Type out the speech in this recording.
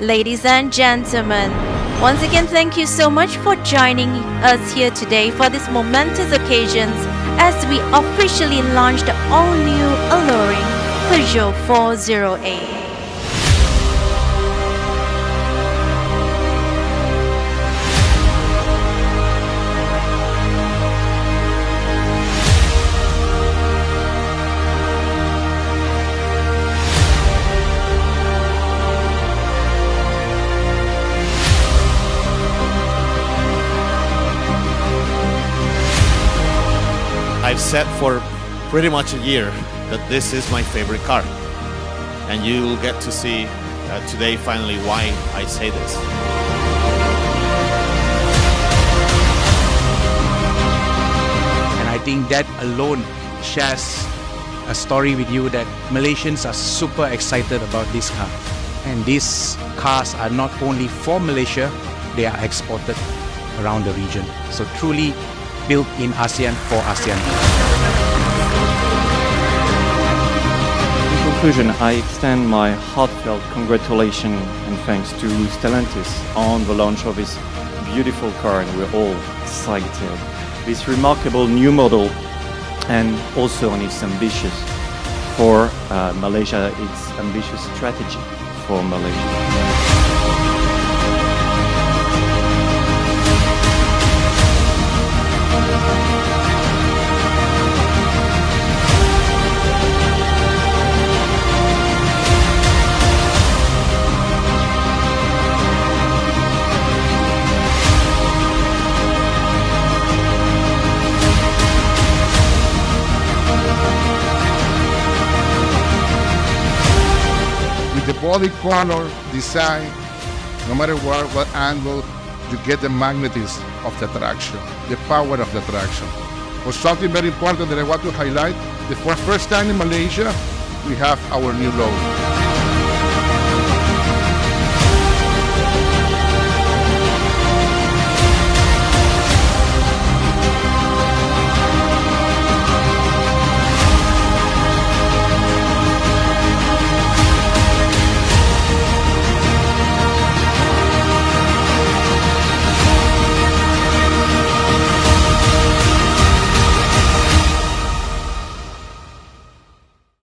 Ladies and gentlemen, once again thank you so much for joining us here today for this momentous occasion as we officially launched the all-new alluring Peugeot 408. I've said for pretty much a year that this is my favorite car, and you will get to see today finally why I say this. And I think that alone shares a story with you that Malaysians are super excited about this car. And these cars are not only for Malaysia, they are exported around the region. So truly built in ASEAN for ASEAN. In conclusion, I extend my heartfelt congratulations and thanks to Stellantis on the launch of this beautiful car, and we're all excited. This remarkable new model, and also on its ambitious for Malaysia, its ambitious strategy for Malaysia. The body color, design, no matter what angle, you get the magnetism of the traction, the power of the traction. But something very important that I want to highlight, for the first time in Malaysia, we have our new logo.